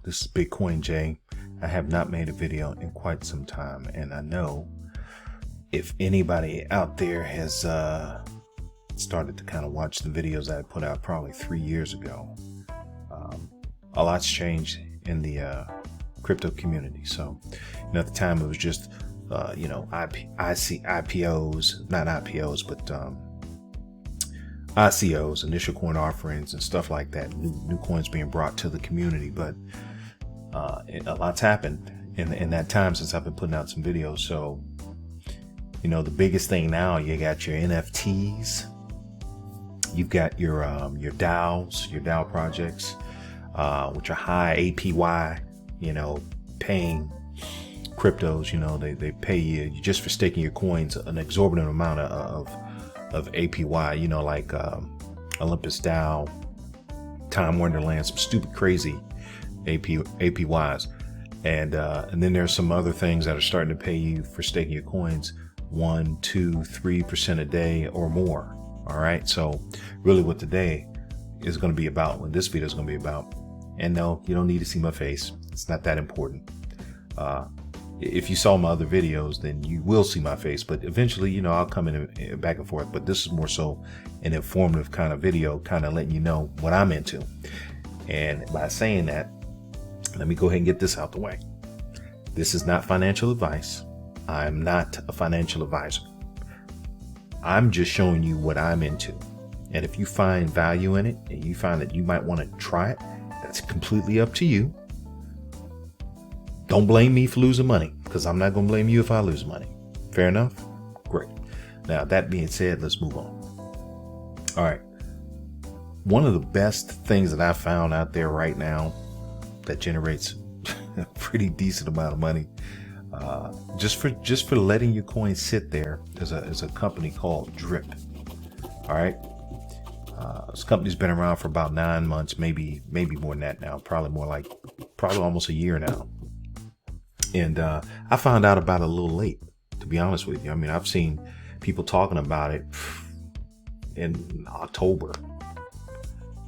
This is Bitcoin Jay. I have not made a video in quite some time, and I know if anybody out there has started to kind of watch the videos that I put out probably 3 years ago, a lot's changed in the crypto community. So, at the time it was just IPOs, not IPOs, but ICOs, initial coin offerings, and stuff like that. New coins being brought to the community, but a lot's happened in that time since I've been putting out some videos. So, the biggest thing now, you got your NFTs, you've got your DAOs, your DAO projects, which are high APY, paying cryptos. They pay you just for staking your coins an exorbitant amount of APY, like Olympus DAO, Time Wonderland, some stupid crazy APYs, and then there's some other things that are starting to pay you for staking your coins 1%, 2%, 3% a day or more. All right, so really what today is going to be about, what this video is going to be about, and no, you don't need to see my face, it's not that important. If you saw my other videos, then you will see my face, but eventually, I'll come in back and forth. But this is more so an informative kind of video, kind of letting you know what I'm into. And by saying that, let me go ahead and get this out the way. This is not financial advice. I'm not a financial advisor. I'm just showing you what I'm into. And if you find value in it and you find that you might want to try it, that's completely up to you. Don't blame me for losing money, because I'm not going to blame you if I lose money. Fair enough? Great. Now, that being said, let's move on. All right. One of the best things that I found out there right now that generates a pretty decent amount of money, just for letting your coins sit there, is a company called Drip. All right. This company's been around for about 9 months, maybe more than that now. Probably almost a year now. And I found out about it a little late, to be honest with you. I mean, I've seen people talking about it in October,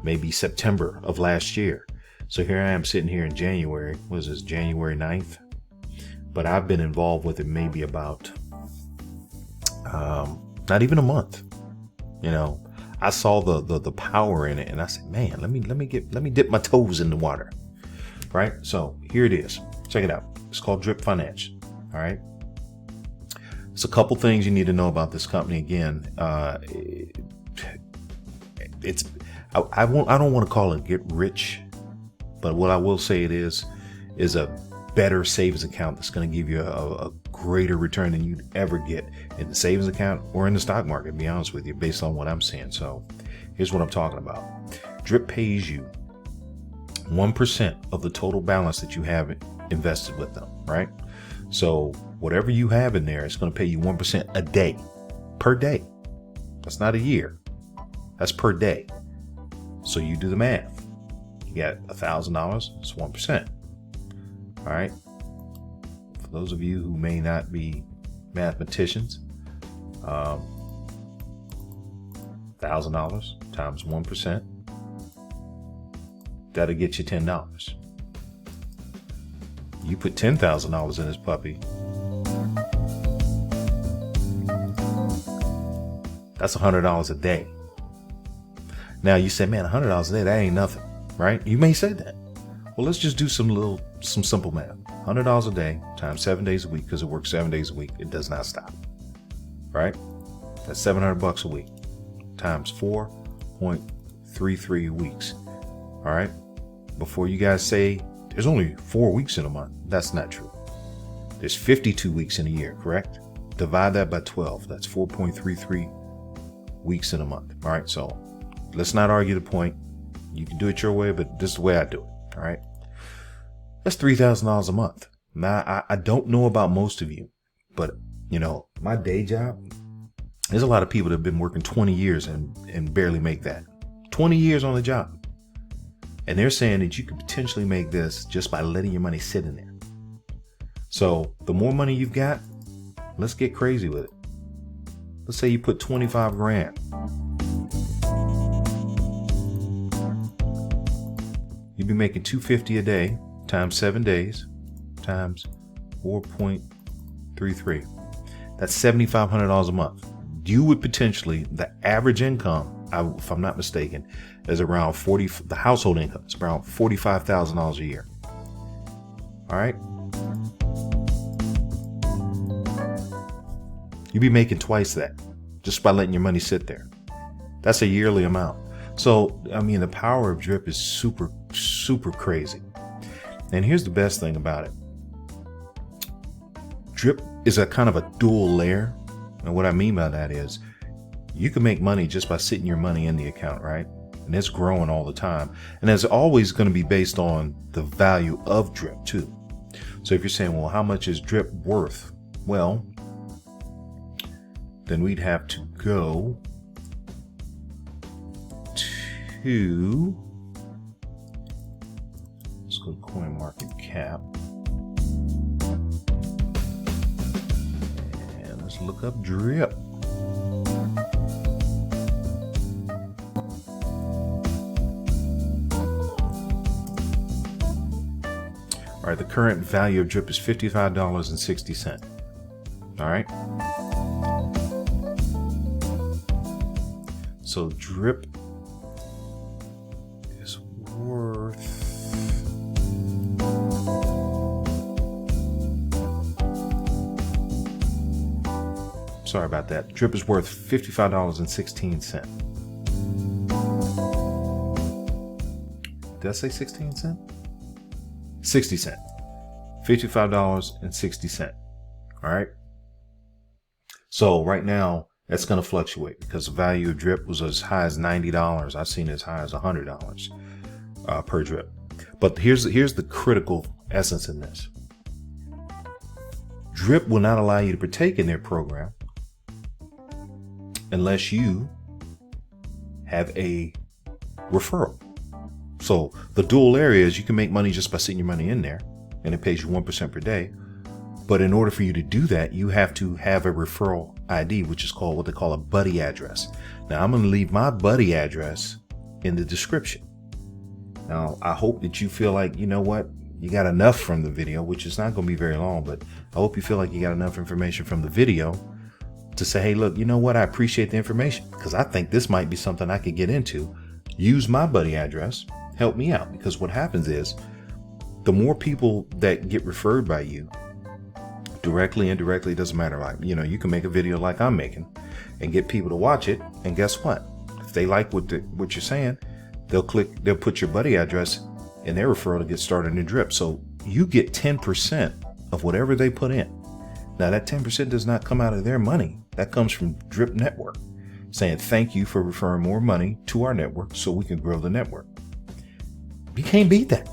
maybe September of last year. So here I am sitting here in January. What is this, January 9th? But I've been involved with it maybe about not even a month. I saw the power in it, and I said, man, let me dip my toes in the water. Right? So here it is. Check it out. It's called Drip Finance. All right. It's a couple things you need to know about this company. Again, I don't want to call it get rich, but what I will say it is a better savings account that's going to give you a greater return than you'd ever get in the savings account or in the stock market, to be honest with you, based on what I'm seeing. So here's what I'm talking about. Drip pays you 1% of the total balance that you have invested with them, right? So whatever you have in there, it's going to pay you 1% a day, per day. That's not a year. That's per day. So you do the math. You got $1,000. It's 1%. All right. For those of you who may not be mathematicians, $1,000 times 1%, that'll get you $10. You put $10,000 in this puppy, that's $100 a day. Now you say, man, $100 a day, that ain't nothing, right? You may say that. Well, let's just do some simple math. $100 a day times 7 days a week, because it works 7 days a week. It does not stop, right? That's $700 a week times 4.33 weeks. All right. Before you guys say there's only 4 weeks in a month, that's not true. There's 52 weeks in a year, correct? Divide that by 12. That's 4.33 weeks in a month. All right. So let's not argue the point. You can do it your way, but this is the way I do it. All right. That's $3,000 a month. Now, I don't know about most of you, but my day job, there's a lot of people that have been working 20 years and barely make that. 20 years on the job. And they're saying that you could potentially make this just by letting your money sit in there. So the more money you've got, let's get crazy with it. Let's say you put 25 grand. You'd be making $250 a day times 7 days times 4.33. That's $7,500 a month. You would potentially, the average income, if I'm not mistaken, is around 40. The household income is around $45,000 a year. All right. You'd be making twice that just by letting your money sit there. That's a yearly amount. So, I mean, the power of drip is super, super crazy. And here's the best thing about it. Drip is a kind of a dual layer. And what I mean by that is you can make money just by sitting your money in the account, right? And it's growing all the time. And it's always going to be based on the value of drip too. So if you're saying, well, how much is drip worth? Well, then we'd have to go to, let's go to CoinMarketCap. And let's look up drip. All right, the current value of drip is $55.60. All right. So drip is worth, sorry about that. Drip is worth $55.16. Did I say 16 cents? 60 cents. $55.60. All right. So right now that's going to fluctuate because the value of drip was as high as $90. I've seen it as high as $100 per drip. But here's the critical essence in this. Drip will not allow you to partake in their program unless you have a referral. So the dual area is you can make money just by sitting your money in there, and it pays you 1% per day. But in order for you to do that, you have to have a referral ID, which is called what they call a buddy address. Now I'm going to leave my buddy address in the description. Now I hope that you feel like, you know what, you got enough from the video, which is not going to be very long, but I hope you feel like you got enough information from the video to say, hey, look, you know what, I appreciate the information because I think this might be something I could get into. Use my buddy address. Help me out, because what happens is the more people that get referred by you, directly, indirectly, it doesn't matter. Like, you know, you can make a video like I'm making and get people to watch it. And guess what? If they like what you're saying, they'll put your buddy address in their referral to get started in drip. So you get 10% of whatever they put in. Now that 10% does not come out of their money. That comes from Drip Network saying, thank you for referring more money to our network so we can grow the network. You can't beat that.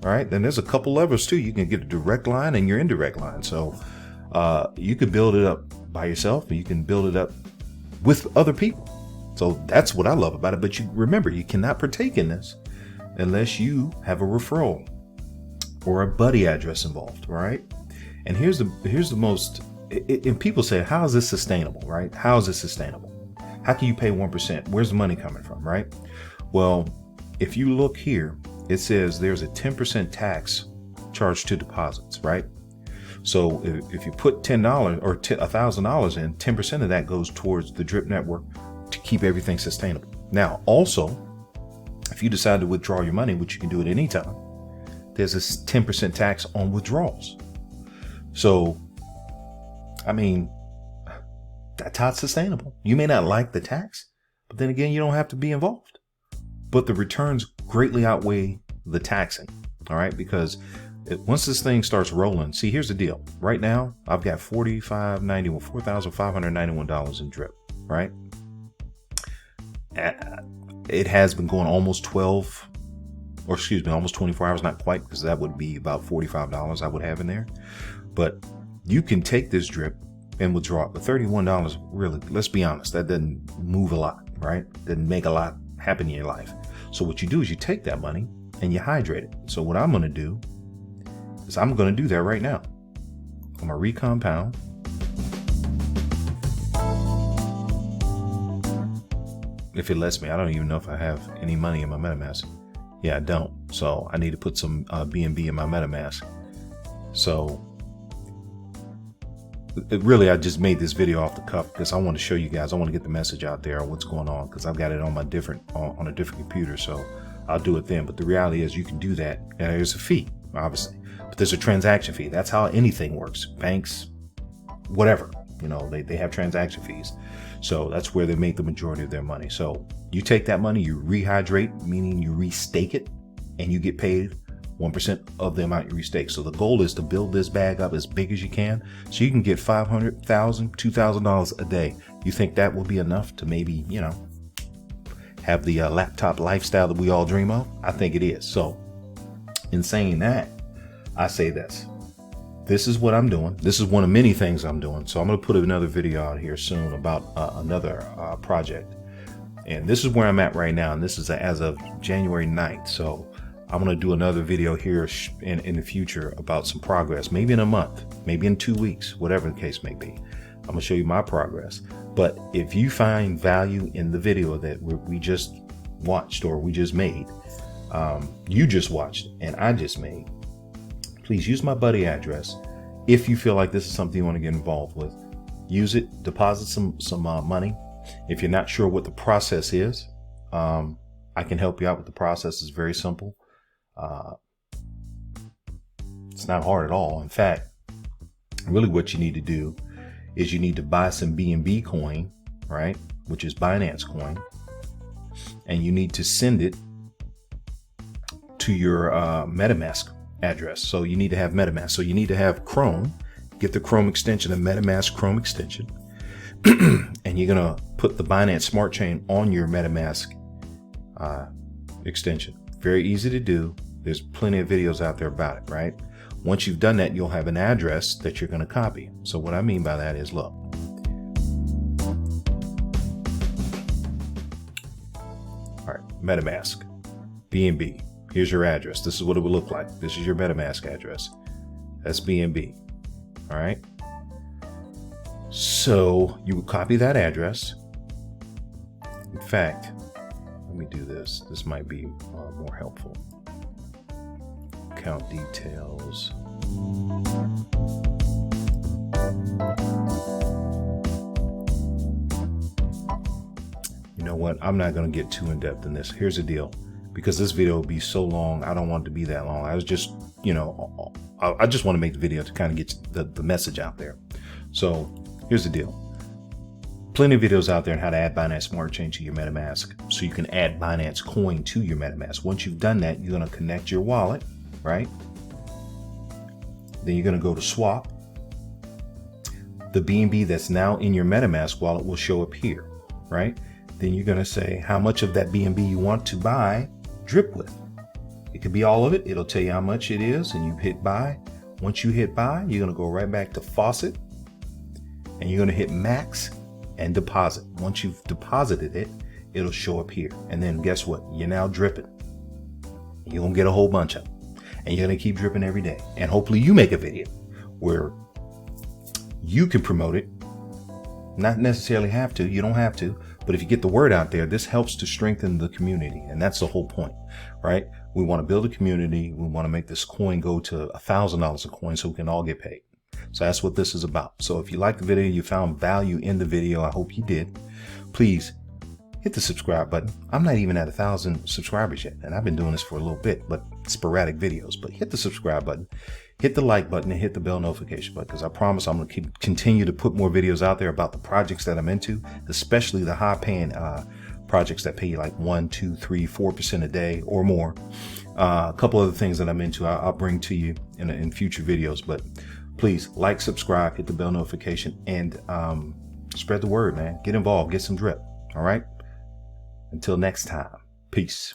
All right. Then there's a couple levers too. You can get a direct line and your indirect line. So you can build it up by yourself, or you can build it up with other people. So that's what I love about it. But you remember, you cannot partake in this unless you have a referral or a buddy address involved. All right. And here's the most, and people say, how is this sustainable? Right? How is this sustainable? How can you pay 1%? Where's the money coming from? Right? Well, if you look here, it says there's a 10% tax charged to deposits, right? So if you put $10 or $1,000 in, 10% of that goes towards the Drip Network to keep everything sustainable. Now, also, if you decide to withdraw your money, which you can do at any time, there's a 10% tax on withdrawals. So, I mean, that's how it's sustainable. You may not like the tax, but then again, you don't have to be involved. But the returns greatly outweigh the taxing. All right. Because once this thing starts rolling, see, here's the deal. Right now, I've got $4,591 in drip. Right. It has been going almost 24 hours, not quite, because that would be about $45 I would have in there. But you can take this drip and withdraw it. But $31, really, let's be honest, that doesn't move a lot, right? Doesn't make a lot happen in your life. So what you do is you take that money and you hydrate it. So what I'm going to do is I'm going to do that right now. I'm going to recompound. If it lets me, I don't even know if I have any money in my MetaMask. Yeah, I don't. So I need to put some BNB in my MetaMask. So really, I just made this video off the cuff because I want to show you guys. I want to get the message out there on what's going on, because I've got it on my on a different computer. So I'll do it then. But the reality is, you can do that. And there's a fee, obviously, but there's a transaction fee. That's how anything works. Banks, whatever, you know, they have transaction fees. So that's where they make the majority of their money. So you take that money, you rehydrate, meaning you restake it, and you get paid 1% of the amount you restake. So the goal is to build this bag up as big as you can, so you can get $500, $1,000, $2,000 a day. You think that will be enough to maybe, you know, have the laptop lifestyle that we all dream of? I think it is. So in saying that, I say this is what I'm doing. This is one of many things I'm doing. So I'm going to put another video out here soon about another project. And this is where I'm at right now. And this is as of January 9th. So I'm going to do another video here in the future about some progress, maybe in a month, maybe in 2 weeks, whatever the case may be. I'm going to show you my progress. But if you find value in the video that we just watched, or we just made, you just watched and I just made, please use my buddy address. If you feel like this is something you want to get involved with, use it, deposit some money. If you're not sure what the process is, I can help you out with the process. It's very simple. It's not hard at all. In fact, really what you need to do is you need to buy some BNB coin, right? Which is Binance coin. And you need to send it to your MetaMask address. So you need to have MetaMask. So you need to have Chrome, get the Chrome extension, a MetaMask Chrome extension. And you're going to put the Binance Smart Chain on your MetaMask extension. Very easy to do. There's plenty of videos out there about it, right? Once you've done that, you'll have an address that you're going to copy. So what I mean by that is, look. All right, MetaMask, BNB. Here's your address. This is what it would look like. This is your MetaMask address. That's BNB. All right. So you would copy that address. In fact, let me do this. This might be more helpful. Account details. You know what? I'm not going to get too in depth in this. Here's the deal. Because this video will be so long, I don't want it to be that long. I was just, you know, I just want to make the video to kind of get the message out there. So here's the deal. Plenty of videos out there on how to add Binance Smart Chain to your MetaMask, so you can add Binance coin to your MetaMask. Once you've done that, you're going to connect your wallet, right? Then you're going to go to swap. The BNB that's now in your MetaMask wallet will show up here, right? Then you're going to say how much of that BNB you want to buy drip with. It could be all of it. It'll tell you how much it is, and you hit buy. Once you hit buy, you're going to go right back to faucet, and you're going to hit max and deposit. Once you've deposited it, it'll show up here. And then guess what? You're now dripping. You're going to get a whole bunch of them, and you're going to keep dripping every day. And hopefully you make a video where you can promote it. Not necessarily have to. You don't have to. But if you get the word out there, this helps to strengthen the community. And that's the whole point, right? We want to build a community. We want to make this coin go to $1,000 a coin so we can all get paid. So that's what this is about. So if you liked the video, you found value in the video, I hope you did. Please hit the subscribe button. I'm not even at 1,000 subscribers yet, and I've been doing this for a little bit, but sporadic videos. But hit the subscribe button, hit the like button, and hit the bell notification button, because I promise I'm going to continue to put more videos out there about the projects that I'm into, especially the high-paying projects that pay you like 1, 2, 3, 4% a day or more. A couple other things that I'm into, I'll bring to you in future videos. But please like, subscribe, hit the bell notification, and spread the word, man. Get involved, get some drip. All right. Until next time, peace.